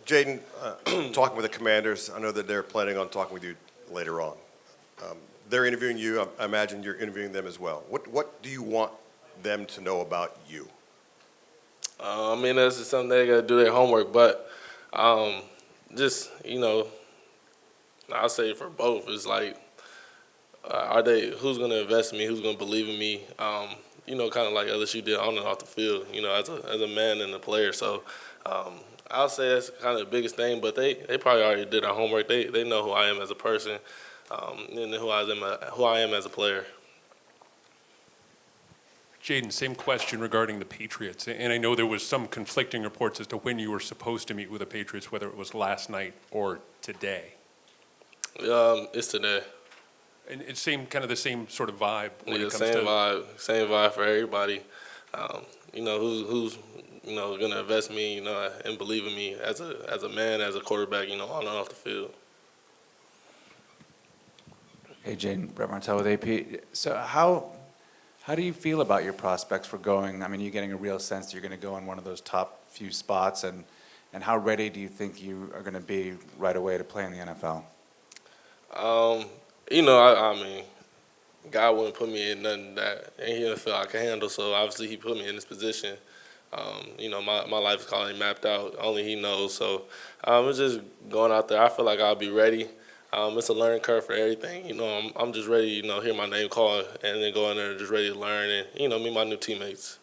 Jayden, talking with the Commanders, I know that they're planning on talking with you later on. They're interviewing you. I imagine you're interviewing them as well. What do you want them to know about you? I mean, that's just something they got to do their homework. But just, I'll say for both. It's like, who's going to invest in me? Who's going to believe in me? Kind of like LSU did on and off the field, as a man and a player. So I'll say that's kind of the biggest thing. But they probably already did their homework. They know who I am as a person and who I am as a player. Jayden, same question regarding the Patriots. And I know there was some conflicting reports as to when you were supposed to meet with the Patriots, whether it was last night or today. It's today. And it's the same sort of vibe when it comes same vibe for everybody. Who's gonna invest in me, and believe in me as a man, as a quarterback, on and off the field. Hey, Jayden, Brett Martell with AP. So how do you feel about your prospects for going? I mean, you're getting a real sense that you're going to go in one of those top few spots, and how ready do you think you are going to be right away to play in the NFL? I mean, God wouldn't put me in nothing that He didn't feel I could handle. So obviously He put me in this position. My life is kind of mapped out. Only He knows. So it's just going out there. I feel like I'll be ready. It's a learning curve for everything. I'm just ready, hear my name called and then go in there just ready to learn and, meet my new teammates.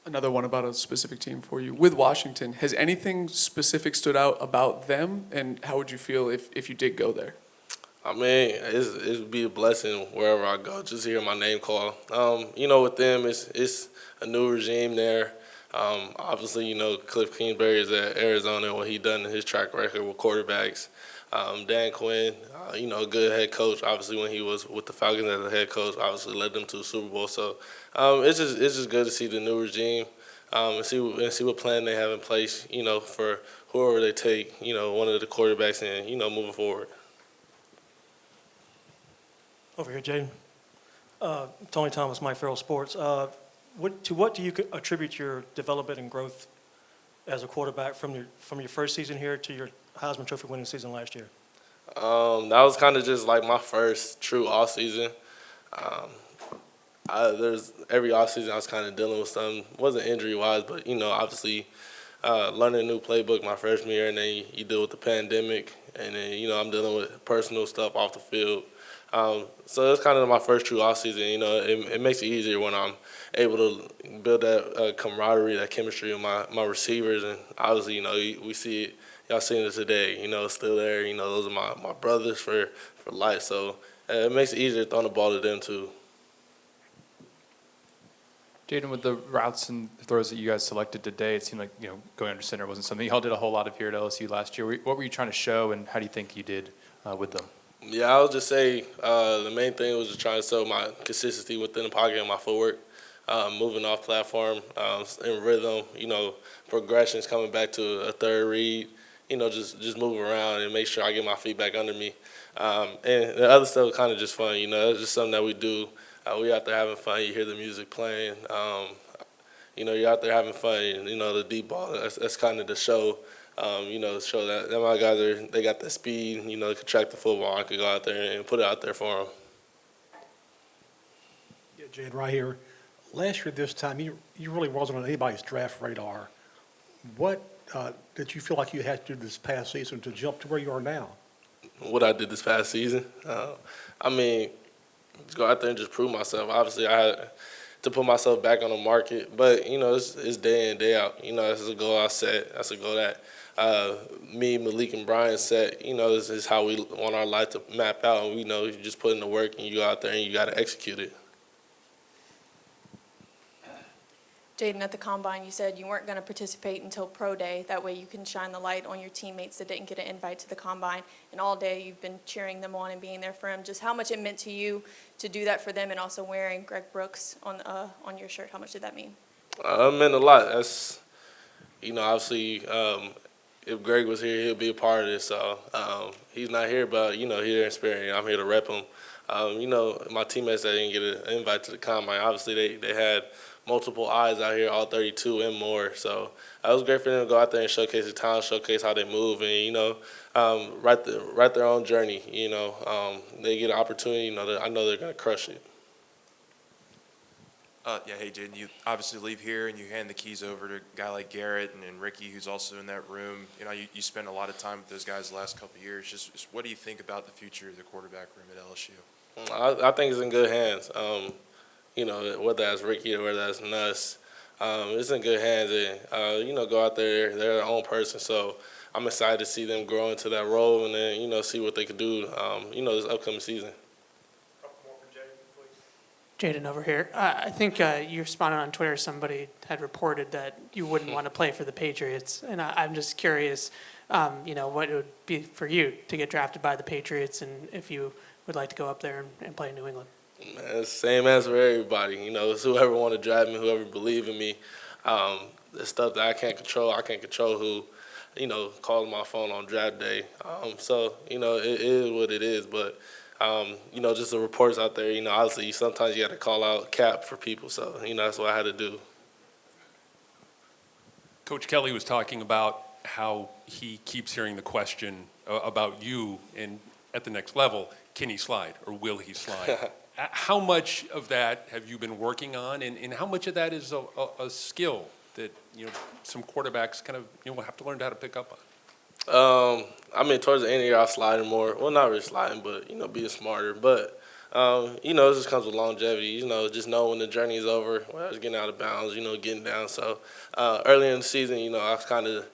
Another one about a specific team for you. With Washington, has anything specific stood out about them, and how would you feel if you did go there? I mean, it'd be a blessing wherever I go, just to hear my name called. With them, it's a new regime there. Obviously, Cliff Kingsbury is at Arizona and what he done in his track record with quarterbacks. Dan Quinn, a good head coach. Obviously, when he was with the Falcons as a head coach, obviously led them to the Super Bowl. So it's just good to see the new regime and see what plan they have in place. For whoever they take, one of the quarterbacks, and moving forward. Over here, Jayden. Tony Thomas, Mike Farrell Sports. What do you attribute your development and growth as a quarterback from your first season here to your Heisman Trophy winning season last year? That was kind of just like my first true off season. There's every off season I was kind of dealing with something. Wasn't injury wise, but obviously learning a new playbook my freshman year, and then you deal with the pandemic, and then I'm dealing with personal stuff off the field. So it's kind of my first true off season. It makes it easier when I'm able to build that camaraderie, that chemistry with my receivers, and obviously we see it. Y'all seen it today. It's still there. Those are my brothers for life. So it makes it easier throwing the ball to them too. Jayden, with the routes and throws that you guys selected today, it seemed like going under center wasn't something y'all did a whole lot of here at LSU last year. What were you trying to show, and how do you think you did with them? Yeah, I would just say the main thing was just trying to show my consistency within the pocket and my footwork, moving off platform, in rhythm, progressions coming back to a third read, just moving around and make sure I get my feet back under me. And the other stuff was kind of just fun, it's just something that we do. We out there having fun. You hear the music playing. You're out there having fun. The deep ball, that's kind of the show. Show that my guys they got the speed, they can track the football. I could go out there and put it out there for them. Yeah, Jayden, right here. Last year this time, you really wasn't on anybody's draft radar. What did you feel like you had to do this past season to jump to where you are now? What I did this past season? Just go out there and just prove myself. Obviously, I had to put myself back on the market, but it's day in, day out. That's a goal I set. That's a goal that me, Malik, and Brian set. This is how we want our life to map out. And we know you just put in the work and you go out there and you got to execute it. Jayden, at the Combine, you said you weren't going to participate until Pro Day. That way you can shine the light on your teammates that didn't get an invite to the Combine. And all day you've been cheering them on and being there for them. Just how much it meant to you to do that for them, and also wearing Greg Brooks on your shirt. How much did that mean? It meant a lot. That's, obviously, if Greg was here, he'll be a part of this. So he's not here, but, he's there in spirit. I'm here to rep him. You know, my teammates that didn't get an invite to the combine, obviously they had multiple eyes out here, all 32 and more. So it was great for them to go out there and showcase their talent, showcase how they move, and you know, write their own journey. You know, they get an opportunity. You know, I know they're gonna crush it. Yeah, hey, Jayden, you obviously leave here and you hand the keys over to a guy like Garrett and Ricky, who's also in that room. You know, you spent a lot of time with those guys the last couple of years. Just what do you think about the future of the quarterback room at LSU? I think it's in good hands. You know, whether that's Ricky or whether that's Nuss, it's in good hands. And, you know, go out there, they're their own person. So I'm excited to see them grow into that role and then, you know, see what they could do, you know, this upcoming season. Jayden over here. I think you responded on Twitter. Somebody had reported that you wouldn't want to play for the Patriots, and I'm just curious, you know, what it would be for you to get drafted by the Patriots, and if you would like to go up there and play in New England. Man, it's the same answer for everybody. You know, it's whoever want to draft me, whoever believe in me. The stuff that I can't control who, you know, calls my phone on draft day. So, you know, it is what it is, but. You know, just the reports out there, you know, obviously sometimes you got to call out cap for people. So, you know, that's what I had to do. Coach Kelly was talking about how he keeps hearing the question about you and at the next level, can he slide or will he slide? How much of that have you been working on and how much of that is a skill that, you know, some quarterbacks kind of, you know, have to learn how to pick up on? I mean, towards the end of the year, I was sliding more. Well, not really sliding, but, you know, being smarter. But, you know, it just comes with longevity. You know, just know when the journey is over, when I was getting out of bounds, you know, getting down. So early in the season, you know, I was kind of,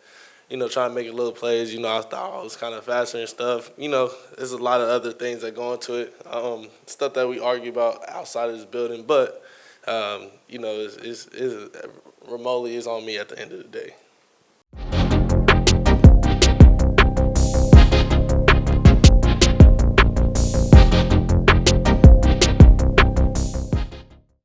you know, trying to make little plays. You know, I thought I was kind of faster and stuff. You know, there's a lot of other things that go into it, stuff that we argue about outside of this building. But, you know, it's remotely is on me at the end of the day.